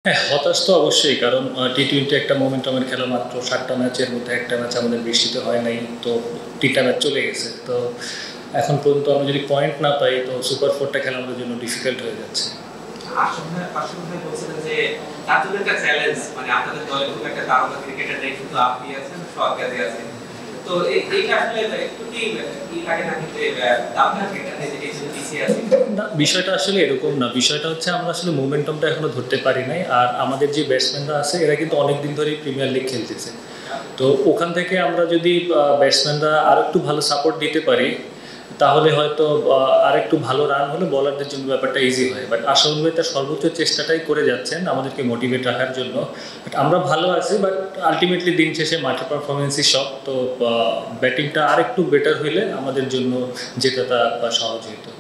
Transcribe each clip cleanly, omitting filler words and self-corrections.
হ্যাঁ, হতাশ তো অবশ্যই। কারণ টি-টোয়েন্টি একটা মোমেন্টামের খেলা, মাত্র ৭ টা ম্যাচের মধ্যে একটা ম্যাচ আমাদের বৃষ্টিতে হয় নাই। তো ৩ টা ম্যাচ চলে গেছে। তো এখন পর্যন্ত আমরা যদি পয়েন্ট না পাই, তো সুপার 4 টা খেলা আমাদের জন্য ডিফিকাল্ট হয়ে যাচ্ছে। আশরাফ ভাই বলছিলেন যে তার জন্য একটা চ্যালেঞ্জ, মানে আপনাদের দলে খুব একটা তারকা ক্রিকেটার নেই, শুধু আপনি আছেন, সোহাগ গাজী আছেন। তো এইটা আসলে একটু কি লাগে না যে তারকা ক্রিকেটার নেই, এই যে পিছিয়ে আছে? না, বিষয়টা আসলে এরকম না। বিষয়টা হচ্ছে আমরা আসলে মোমেন্টামটা এখনো ধরতে পারি নাই। আর আমাদের যে ব্যাটসম্যানরা আছে এরা কিন্তু অনেকদিন ধরেই প্রিমিয়ার লিগ খেলতেছে। তো ওখান থেকে আমরা যদি ব্যাটসম্যানরা আরেকটু ভালো সাপোর্ট দিতে পারি, তাহলে হয়তো আরেকটু ভালো রান হলে বলারদের জন্য ব্যাপারটা ইজি হয়। বাট আশরাফুল ভাই তার সর্বোচ্চ চেষ্টাটাই করে যাচ্ছেন আমাদেরকে মোটিভেট রাখার জন্য। বাট আমরা ভালো আছি, বাট আলটিমেটলি দিন শেষে মাঠে পারফরমেন্সই সব। তো ব্যাটিংটা আরেকটু বেটার হইলে আমাদের জন্য জেতাটা সহজ হতো।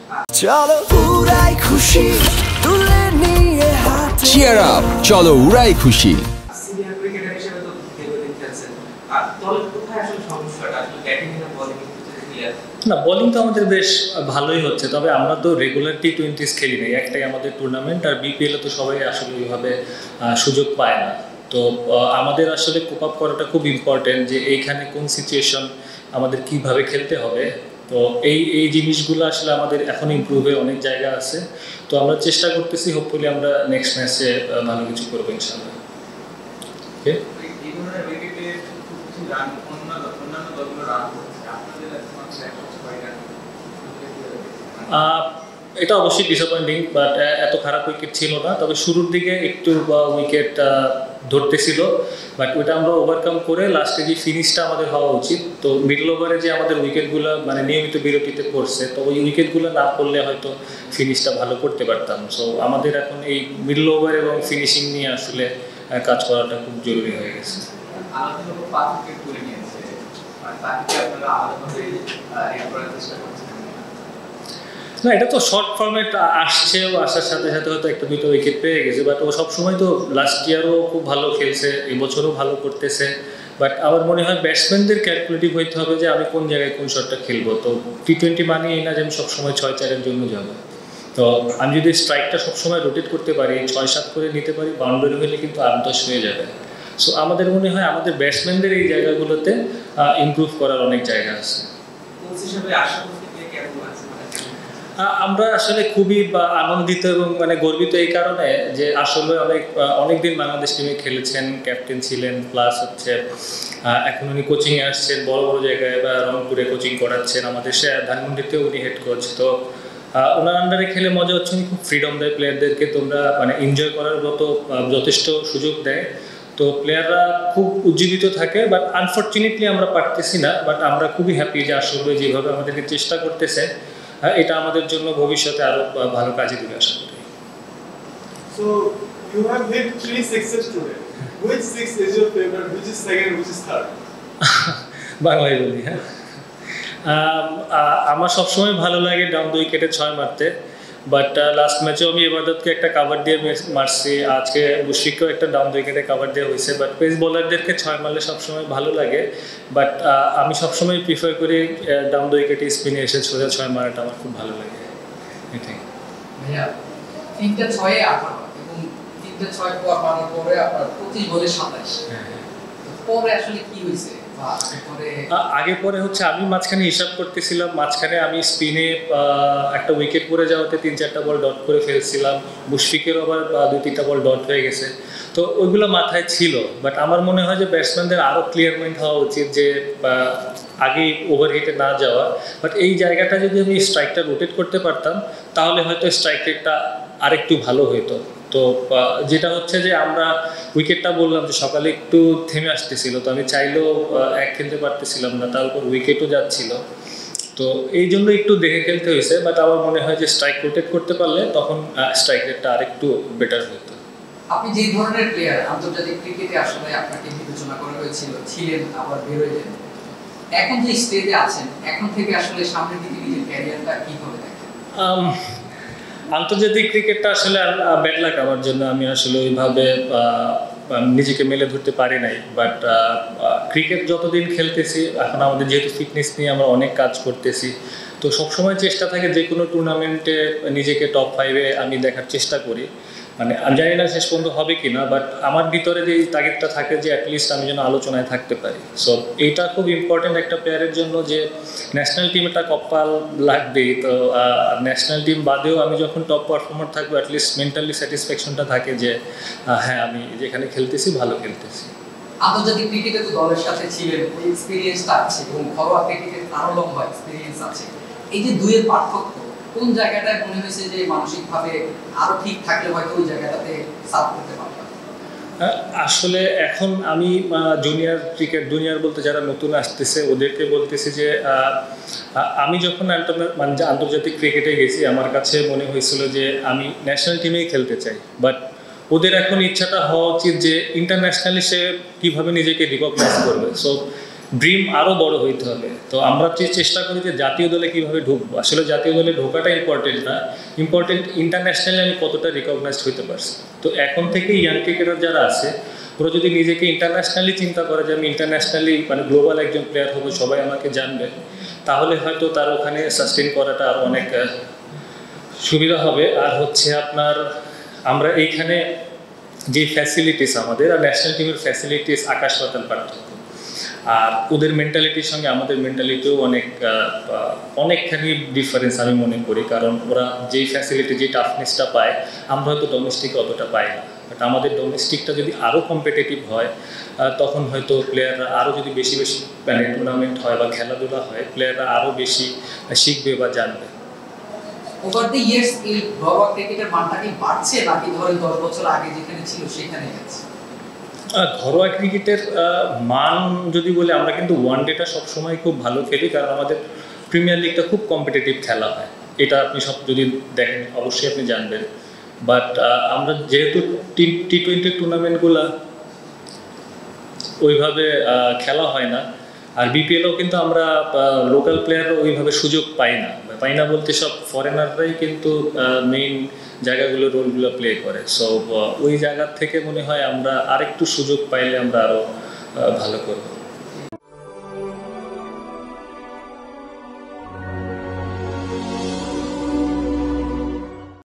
চলো উড়াই খুশি তুলে নিয়ে হাতে চিয়ার আপ, চলো উড়াই খুশি। সিনিয়র ক্রিকেটার হিসেবে তো দীর্ঘদিন খেলছেন, আর দলের কোথায় আসলে সমস্যাটা, আসলে ব্যাটিং না বোলিং ক্লিয়ার? না, বোলিং তো আমাদের বেশ ভালোই হচ্ছে। তবে আমরা তো রেগুলার টি-20s খেলি নাই, একটাই আমাদের টুর্নামেন্ট। আর বিপিএলে তো সবাই আসলে ওইভাবে সুযোগ পায় না। তো আমাদের আসলে কোপ আপ করাটা খুব ইম্পর্টেন্ট, যে এইখানে কোন সিচুয়েশন আমাদের কিভাবে খেলতে হবে। তো এই এই জিনিসগুলো আসলে আমাদের এখন ইমপ্রুভের অনেক জায়গা আছে। তো আমরা চেষ্টা করতেছি, হোপফুলি আমরা নেক্সট ম্যাচে ভালো কিছু করবো ইনশাআল্লাহ। ওকে, এই ধরনের উইকেটে কিছু রান অন্যান্য দলগুলো রান করছে, আপনাদের একমাত্র 106 রান। এটা অবশ্যই ডিসঅ্যাপয়েন্টিং, বাট এত খারাপ উইকেট ছিল না। তবে শুরুর দিকে একটু উইকেট ধরতেছিল, বাট ওইটা আমরা ওভারকাম করে লাস্টে যে ফিনিশটা আমাদের হওয়া উচিত, তো মিডল ওভারে যে আমাদের উইকেটগুলো মানে নিয়মিত বিরতিতে পড়ছে, তো ওই উইকেটগুলো না পড়লে হয়তো ফিনিশটা ভালো করতে পারতাম। সো আমাদের এখন এই মিডল ওভার এবং ফিনিশিং নিয়ে আসলে কাজ করাটা খুব জরুরি হয়ে গেছে। আলাদা লোক 5 উইকেট করে নিয়েছে, আর তাকে আপনারা আলাদাভাবে রেড করার চেষ্টা করছেন? না, এটা তো শর্ট ফর্মেট আসছেও, আসার সাথে সাথে হয়তো একটা দুটো উইকেট পেয়ে গেছে। বাট ও সবসময় তো লাস্ট ইয়ারও খুব ভালো খেলছে, এবছরও ভালো করতেছে। বাট আমার মনে হয় ব্যাটসম্যানদের ক্যালকুলেটিভ হইতে হবে যে আমি কোন জায়গায় কোন শটটা খেলবো। তো টি-20 মানে এই না যে আমি সবসময় 6-4-এর জন্য যাবো। তো আমি যদি স্ট্রাইকটা সবসময় রোটেট করতে পারি, 6-7 করে নিতে পারি, বাউন্ডারি হলে কিন্তু 8-10 হয়ে যাবে। সো আমাদের মনে হয় আমাদের ব্যাটসম্যানদের এই জায়গাগুলোতে ইমপ্রুভ করার অনেক জায়গা আছে। কোচ হিসেবে আশা করতে গিয়ে কেমন আছে? আমরা আসলে খুবই আনন্দিত এবং মানে গর্বিত এই কারণে যে আসলে অনেকদিন বাংলাদেশ টিমে খেলেছেন, ক্যাপ্টেন ছিলেন, প্লাস হচ্ছে এখন উনি কোচিংয়ে আসছেন, বড় বড় জায়গায় বা রংপুরে কোচিং করাচ্ছেন, আমাদের ধানমন্ডিতেও উনি হেড কোচ। তো ওনার আন্ডারে খেলে মজা হচ্ছে, উনি খুব ফ্রিডম দেয় প্লেয়ারদেরকে, তোমরা মানে এনজয় করার মতো যথেষ্ট সুযোগ দেয়। তো প্লেয়াররা খুব উজ্জীবিত থাকে। বাট আনফর্চুনেটলি আমরা পারতেছি না। বাট আমরা খুবই হ্যাপি যে আসলে যেভাবে আমাদেরকে চেষ্টা করতেছে, এটা আমাদের জন্য ভবিষ্যতে আরো ভালো কাজে দিবে আশা করি। So you have hit 3 sixes today. Which six is your favorite? Which is second? Which is third? বাংলায় বলি, হ্যাঁ। আমার সবসময় ভালো লাগে ডাউন দ্য উইকেটে 6 মারতে। বাট লাস্ট ম্যাচেও আমি এবাদতকে একটা কাভার দিয়ে মারছি, আজকে মুশফিককেও একটা ডাউন দ্য উইকেটে কাভার দেওয়া হয়েছে। বাট পেস বোলারদেরকে 6 মারলে সবসময় ভালো লাগে। বাট আমি সবসময় প্রিফার করি ডাউন দ্য উইকেটে স্পিনে এসে সোজা 6 মারাটা আমার খুব ভালো লাগে। এটাই ভাইয়া, 3টা 6-এ 18 এবং 3টা 6 মারার পরে আপনার 25 বলে 27। পরে আসলে কি হয়েছে? আগে পরে হচ্ছে আমি মাঝখানে হিসাব করতেছিলাম, মাঝখানে আমি স্পিনে একটা উইকেট পড়ে যাওয়াতে 3-4টা বল ডট করে ফেলছিলাম, মুশফিকেরও আবার 2-3টা বল ডট হয়ে গেছে। তো ওইগুলো মাথায় ছিল। বাট আমার মনে হয় যে ব্যাটসম্যানদের আরও ক্লিয়ার মাইন্ড হওয়া উচিত, যে আগেই ওভারহিটে না যাওয়া। বাট এই জায়গাটা যদি আমি স্ট্রাইকটা রোটেট করতে পারতাম, তাহলে হয়তো স্ট্রাইক রেটটা আরেকটু ভালো হতো। তো যেটা হচ্ছে যে আমরা উইকেটটা বললাম যে সকালে একটু থেমে আসতেছিল, তো আমি চাইলেও এক খেলতে পারতেছিলাম না, তার উপর উইকেটও যাচ্ছিল। তো এই জন্য একটু দেখে খেলতে হয়েছে। বাট আমার মনে হয় যে স্ট্রাইক রোটেট করতে পারলে তখন স্ট্রাইক রেটটা আরেকটু বেটার হতো। আপনি যে ধরনের প্লেয়ার, আন্তর্জাতিক ক্রিকেটে আসলে আপনাকে বিবেচনা করা হয়েছিল, ছিলেন, আবার বের হয়ে যান, এখন যে স্টেজে আছেন, এখন থেকে আসলে সামনের দিকে নিজের ক্যারিয়ারটা কিভাবে দেখেন? আন্তর্জাতিক ক্রিকেটটা আসলে ব্যাড লাক আমার জন্য। আমি আসলে ওইভাবে নিজেকে মেলে ধরতে পারি নাই। বাট ক্রিকেট যতদিন খেলতেছি, এখন আমাদের যেহেতু ফিটনেস নিয়ে আমরা অনেক কাজ করতেছি, তো সবসময় চেষ্টা থাকে যে কোনো টুর্নামেন্টে নিজেকে টপ 5-এ আমি দেখার চেষ্টা করি। মানে আমি জানি না শেষ পর্যন্ত হবে কি না, বাট আমার ভিতরে যে তাগিদটা থাকে যে অ্যাটলিস্ট আমি যেন আলোচনায় থাকতে পারি। সো এইটা খুব ইম্পর্টেন্ট একটা প্লেয়ারের জন্য, যে ন্যাশনাল টিমটা কপাল লাগবেই, তো ন্যাশনাল টিম বাদেও আমি যখন টপ পারফর্মার থাকবো অ্যাটলিস্ট মেন্টালি স্যাটিসফ্যাকশনটা থাকে যে হ্যাঁ আমি যেখানে খেলতেছি ভালো খেলতেছি। আন্তর্জাতিক ক্রিকেটে তো দলের সাথে ছিলেন, ওই এক্সপিরিয়েন্সটা আছে, এবং ঘরোয়া ক্রিকেটে আরো লম্বা এক্সপিরিয়েন্স আছে। এই যে দুইয়ের পার্থক্য, কোন জায়গাটায় মনে হয়েছে যে মানসিকভাবে আরো ঠিক থাকলে হয়তো ওই জায়গাটাতে সার্ভ করতে পারতাম? আসলে এখন আমি জুনিয়র বলতে যারা নতুন আসতেছে ওদেরকে বলতেছি যে আমি যখন আন্তর্জাতিক ক্রিকেটে গেছি আমার কাছে মনে হয়েছিল যে আমি ন্যাশনাল টিমেই খেলতে চাই, বাট ওদের এখন ইচ্ছাটা হওয়া উচিত যে ইন্টারন্যাশনালি সে কীভাবে নিজেকে রিকগনাইজ করবে। সো ড্রিম আরও বড় হইতে হবে। তো আমরা চেষ্টা করি যে জাতীয় দলে কীভাবে ঢুকবো। আসলে জাতীয় দলে ঢোকাটা ইম্পর্টেন্ট না, ইম্পর্টেন্ট ইন্টারন্যাশনালি আমি কতটা রিকগনাইজড হইতে পারছি। তো এখন থেকে ইয়াং ক্রিকেটার যারা আছে ওরা যদি নিজেকে ইন্টারন্যাশনালি চিন্তা করে যে আমি ইন্টারন্যাশনালি মানে গ্লোবাল একজন প্লেয়ার হবো, সবাই আমাকে জানবে, তাহলে হয়তো তার ওখানে সাস্টেন করাটা আরও অনেক সুবিধা হবে। আর হচ্ছে আপনার আমরা এইখানে যে ফ্যাসিলিটিস আমাদের আর ন্যাশনাল টিমের ফ্যাসিলিটিস আকাশ পাতাল পার্থক্য। আর ওদের মেন্টালিটির সঙ্গে আমাদের মেন্টালিটিও অনেকখানি ডিফারেন্স আমি মনে করি, কারণ ওরা যেই ফ্যাসিলিটি যে টাফনেসটা পায় আমরা হয়তো ডোমেস্টিকে অতটা পাই না। বাট আমাদের ডোমেস্টিকটা যদি আরও কম্পিটিটিভ হয় তখন হয়তো প্লেয়াররা আরও যদি বেশি মানে টুর্নামেন্ট হয় বা খেলাধুলা হয়, প্লেয়াররা আরও বেশি শিখবে বা জানবে। ওভার দ্য ইয়ার্স এই ঘরোয়া ক্রিকেটের মানটা কি বাড়ছে, নাকি ধরেন 10 বছর আগে যেখানে ছিল সেখানে আছে? ঘরোয়া ক্রিকেটের মান যদি বলি, আমরা কিন্তু ওয়ান ডেটা সবসময় খুব ভালো খেলি, কারণ আমাদের প্রিমিয়ার লিগটা খুব কম্পিটিটিভ খেলা হয়। এটা আপনি সব যদি দেখেন অবশ্যই আপনি জানবেন। বাট আমরা যেহেতু টি20 টুর্নামেন্টগুলো ওইভাবে খেলা হয় না, আর বিপিএলও কিন্তু আমরা লোকাল প্লেয়ারও ওইভাবে সুযোগ পাই না বলতে সব ফরেনাররাই কিন্তু মেইন জায়গাগুলো রোলগুলো প্লে করে। সো ওই জায়গার থেকে মনে হয় আমরা আরেকটু সুযোগ পাইলে আমরা আরও ভালো করব।